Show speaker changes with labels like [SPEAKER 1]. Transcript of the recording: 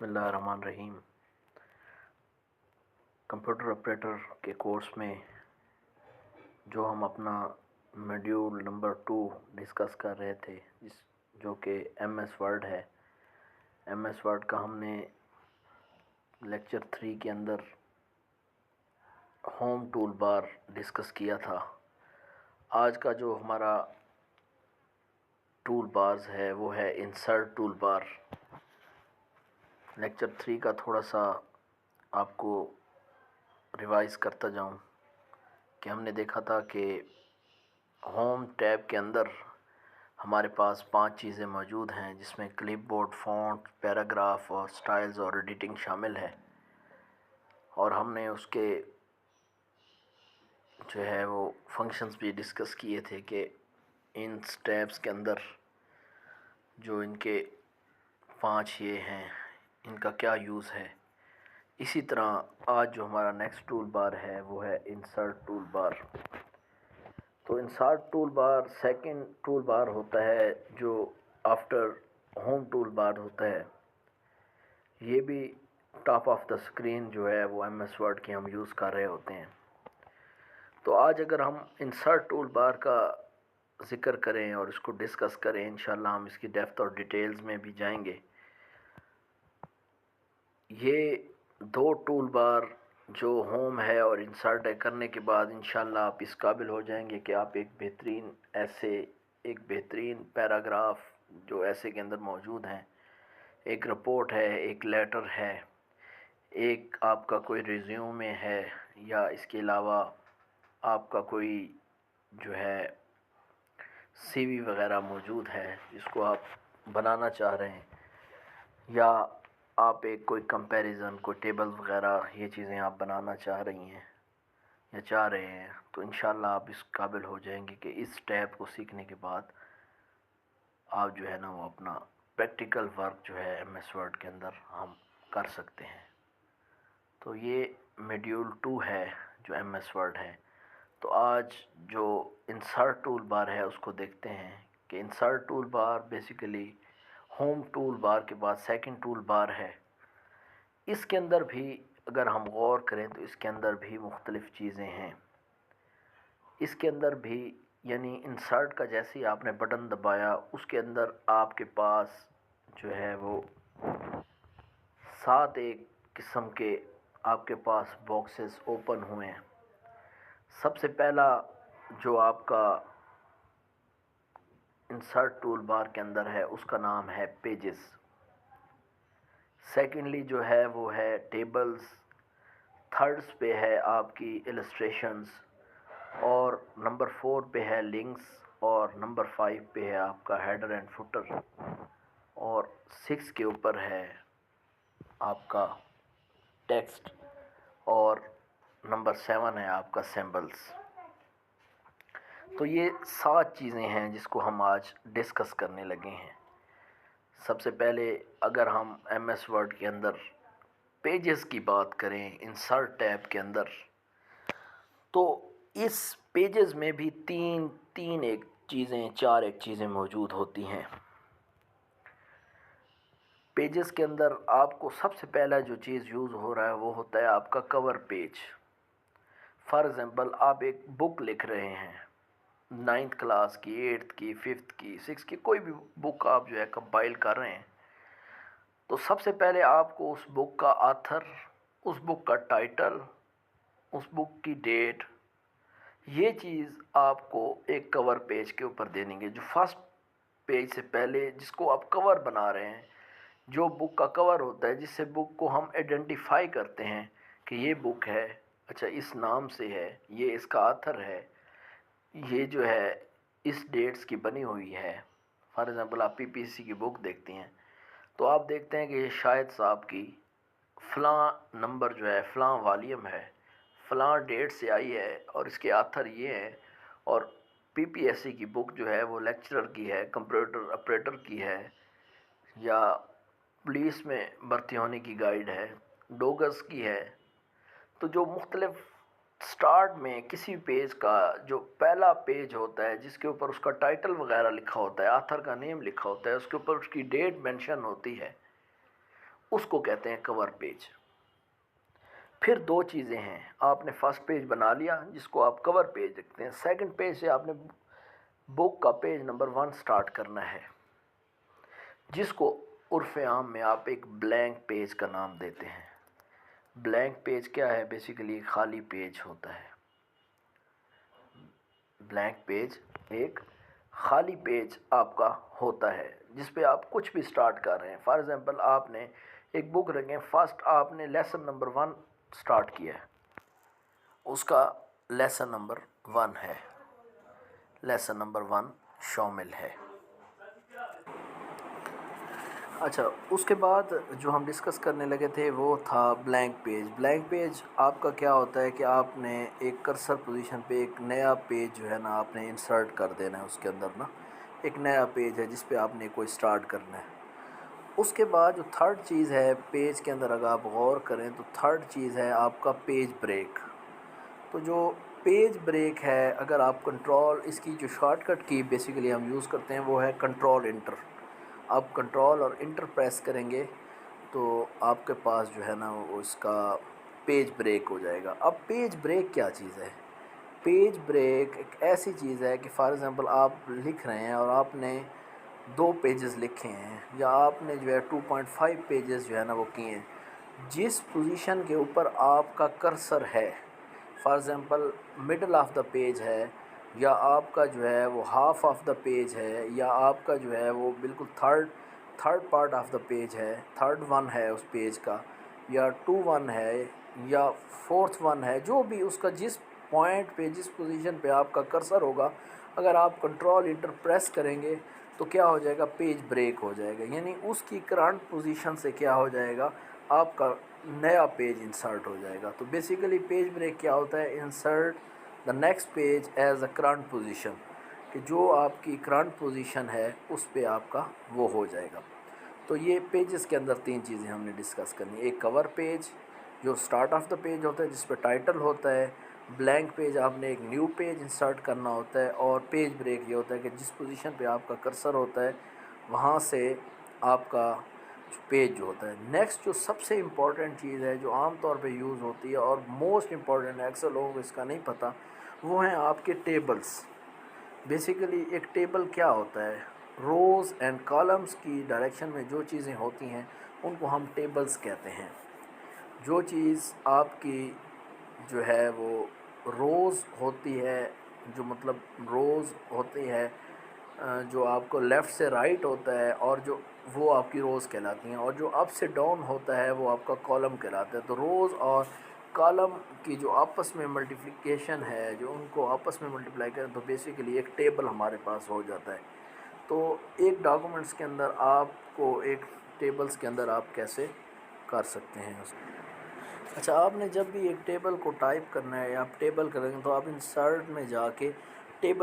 [SPEAKER 1] बिस्मिल्लाहिर्रहमानिर्रहीम। Computer operator के course में जो हम अपना मॉड्यूल नंबर 2 डिस्कस कर रहे थे, जो कि एमएस वर्ड है। एमएस वर्ड का हमने लेक्चर 3 के अंदर होम टूल बार डिस्कस किया था। आज का जो हमारा टूल बार्स है वो है इंसर्ट टूल बार। लेक्चर 3 का थोड़ा सा आपको रिवाइज़ करता जाऊं कि हमने देखा था कि होम टैब के अंदर हमारे पास 5 चीज़ें मौजूद हैं, जिसमें क्लिपबोर्ड, फ़ॉन्ट, पैराग्राफ और स्टाइल्स और एडिटिंग शामिल है। और हमने उसके जो है वो फंक्शंस भी डिस्कस किए थे कि इन टैब्स के अंदर जो इनके 5 ये हैं, इनका क्या यूज़ है। इसी तरह आज जो हमारा नेक्स्ट टूल बार है वो है इंसर्ट टूल बार। तो insert tool bar second tool bar होता है जो आफ्टर होम टूल बार होता है। ये भी टॉप ऑफ द स्क्रीन जो है वो एमएस वर्ड की हम यूज़ कर रहे होते हैं। तो आज अगर हम इंसर्ट टूल बार का ज़िक्र करें और इसको डिस्कस करें, इंशाल्लाह हम इसकी डेप्थ और डिटेल्स में भी जाएंगे। ये 2 टूल बार जो होम है और इंसर्ट है, करने के बाद इंशाल्लाह आप इस काबिल हो जाएंगे कि आप एक बेहतरीन पैराग्राफ जो ऐसे के अंदर मौजूद हैं, एक रिपोर्ट है, एक लेटर है, एक आपका कोई रिज्यूमे है, या इसके अलावा आपका कोई जो है सीवी वगैरह मौजूद है जिसको आप बनाना चाह रहे हैं, या आप एक कोई कंपैरिजन, कोई टेबल वगैरह ये चीज़ें आप बनाना चाह रही हैं या चाह रहे हैं, तो इंशाल्लाह आप इस काबिल हो जाएंगे कि इस टैब को सीखने के बाद आप जो है ना वो अपना प्रैक्टिकल वर्क जो है एमएस वर्ड के अंदर हम कर सकते हैं। तो ये मॉड्यूल 2 है जो एमएस वर्ड है। तो आज जो इंसर्ट टूल बार है उसको देखते हैं कि इंसर्ट टूल बार बेसिकली होम टूल बार के बाद सेकंड टूल बार है। इसके अंदर भी अगर हम गौर करें तो इसके अंदर भी मुख्तलिफ़ चीज़ें हैं। इसके अंदर भी यानी इंसर्ट का जैसे ही आपने बटन दबाया, उसके अंदर आपके पास जो है वो 7 एक किस्म के आपके पास बॉक्सेस ओपन हुए हैं। सबसे पहला जो आपका इंसर्ट टूल बार के अंदर है उसका नाम है पेजेस। सेकेंडली जो है वो है टेबल्स। थर्ड्स पे है आपकी इलस्ट्रेशंस, और नंबर 4 पे है लिंक्स, और नंबर 5 पे है आपका हेडर एंड फुटर, और 6 के ऊपर है आपका टेक्स्ट, और नंबर 7 है आपका सिंबल्स। तो ये 7 चीज़ें हैं जिसको हम आज डिस्कस करने लगे हैं। सबसे पहले अगर हम एमएस वर्ड के अंदर पेजेस की बात करें इंसर्ट टैब के अंदर, तो इस पेजेस में भी चार एक चीज़ें मौजूद होती हैं। पेजेस के अंदर आपको सबसे पहला जो चीज़ यूज़ हो रहा है वो होता है आपका कवर पेज। फॉर एग्ज़ाम्पल आप एक बुक लिख रहे हैं, 9th क्लास की, 8th की, 5th की, 6th की, कोई भी बुक आप जो है कंपाइल कर रहे हैं, तो सबसे पहले आपको उस बुक का ऑथर, उस बुक का टाइटल, उस बुक की डेट, ये चीज़ आपको एक कवर पेज के ऊपर देनी है। जो फर्स्ट पेज से पहले जिसको आप कवर बना रहे हैं, जो बुक का कवर होता है, जिससे बुक को हम आइडेंटिफाई करते हैं कि ये बुक है, अच्छा इस नाम से है, ये इसका ऑथर है, ये जो है इस डेट्स की बनी हुई है। फॉर एग्ज़ाम्पल आप पीपीसी की बुक देखती हैं तो आप देखते हैं कि ये शायद साहब की फ़लाँ नंबर जो है, फ़लाँ वॉल्यूम है, फ़लाँ डेट से आई है, और इसके ऑथर ये हैं। और पीपीएससी की बुक जो है वो लेक्चरर की है, कंप्यूटर ऑपरेटर की है, या पुलिस में भर्ती होने की गाइड है, डोगस की है। तो जो मुख्तलिफ स्टार्ट में किसी पेज का जो पहला पेज होता है जिसके ऊपर उसका टाइटल वगैरह लिखा होता है, ऑथर का नेम लिखा होता है, उसके ऊपर उसकी डेट मेंशन होती है, उसको कहते हैं कवर पेज। फिर दो चीज़ें हैं, आपने फर्स्ट पेज बना लिया जिसको आप कवर पेज लिखते हैं, सेकंड पेज से आपने बुक का पेज नंबर 1 स्टार्ट करना है, जिसको उर्फ आम में आप एक ब्लैंक पेज का नाम देते हैं। ब्लैंक पेज क्या है? बेसिकली खाली पेज होता है। ब्लैंक पेज एक खाली पेज आपका होता है जिस पे आप कुछ भी स्टार्ट कर रहे हैं। फॉर एग्ज़ाम्पल आपने एक बुक रखें, फर्स्ट आपने लेसन नंबर 1 स्टार्ट किया है, उसका लेसन नंबर 1 है, लेसन नंबर 1 शामिल है। अच्छा, उसके बाद जो हम डिस्कस करने लगे थे वो था ब्लैंक पेज। ब्लैंक पेज आपका क्या होता है कि आपने एक कर्सर पोजीशन पे एक नया पेज जो है ना आपने इंसर्ट कर देना है, उसके अंदर ना एक नया पेज है जिस पे आपने कोई स्टार्ट करना है। उसके बाद जो थर्ड चीज़ है पेज के अंदर, अगर आप गौर करें तो थर्ड चीज़ है आपका पेज ब्रेक। तो जो पेज ब्रेक है, अगर आप कंट्रोल, इसकी जो शॉर्टकट की बेसिकली हम यूज़ करते हैं वो है कंट्रोल इंटर। आप कंट्रोल और इंटर प्रेस करेंगे तो आपके पास जो है ना वो इसका पेज ब्रेक हो जाएगा। अब पेज ब्रेक क्या चीज़ है? पेज ब्रेक एक ऐसी चीज़ है कि फॉर एग्ज़ाम्पल आप लिख रहे हैं और आपने 2 पेजेस लिखे हैं या आपने जो है 2.5 पेजेस जो है ना वो किए हैं, जिस पोजीशन के ऊपर आपका कर्सर है, for example middle of the page है, या आपका जो है वो हाफ ऑफ द पेज है, या आपका जो है वो बिल्कुल third part of the page है, थर्ड वन है उस पेज का, या 2 1 है, या फोर्थ वन है, जो भी उसका जिस पॉइंट पे जिस पोजीशन पे आपका कर्सर होगा, अगर आप कंट्रोल इंटर प्रेस करेंगे तो क्या हो जाएगा? पेज ब्रेक हो जाएगा। यानी उसकी करंट पोजीशन से क्या हो जाएगा? आपका नया पेज इंसर्ट हो जाएगा। तो बेसिकली पेज ब्रेक क्या होता है? Insert the next page as a current position, कि जो आपकी करंट पोजीशन है उस पे आपका वो हो जाएगा। तो ये पेजेस के अंदर 3 चीज़ें हमने डिस्कस करनी। एक कवर पेज जो स्टार्ट ऑफ द पेज होता है जिस पे टाइटल होता है, ब्लैंक पेज आपने एक न्यू पेज इंसर्ट करना होता है, और पेज ब्रेक ये होता है कि जिस पोजीशन पे आपका कर्सर होता है वहाँ से आपका पेज जो होता है। नेक्स्ट जो सबसे इम्पॉर्टेंट चीज़ है जो आम तौर पे यूज़ होती है और मोस्ट इम्पॉर्टेंट है, अक्सर लोगों को इसका नहीं पता, वो हैं आपके टेबल्स। बेसिकली एक टेबल क्या होता है? रोज़ एंड कॉलम्स की डायरेक्शन में जो चीज़ें होती हैं उनको हम टेबल्स कहते हैं। जो चीज़ आपकी जो है वो रोज़ होती है, जो मतलब रोज़ होती है, जो आपको लेफ़्ट से राइट होता है, और जो वो आपकी रोज़ कहलाती हैं, और जो अप से डाउन होता है वो आपका कॉलम कहलाता है। तो रोज़ और कॉलम की जो आपस में मल्टीप्लिकेशन है, जो उनको आपस में मल्टीप्लाई करें तो बेसिकली एक टेबल हमारे पास हो जाता है। तो एक डॉक्यूमेंट्स के अंदर आपको एक टेबल्स के अंदर आप कैसे कर सकते हैं उसको। अच्छा, आपने जब भी एक टेबल को टाइप करना है या आप टेबल करेंगे तो आप इंसर्ट में जाके टेबल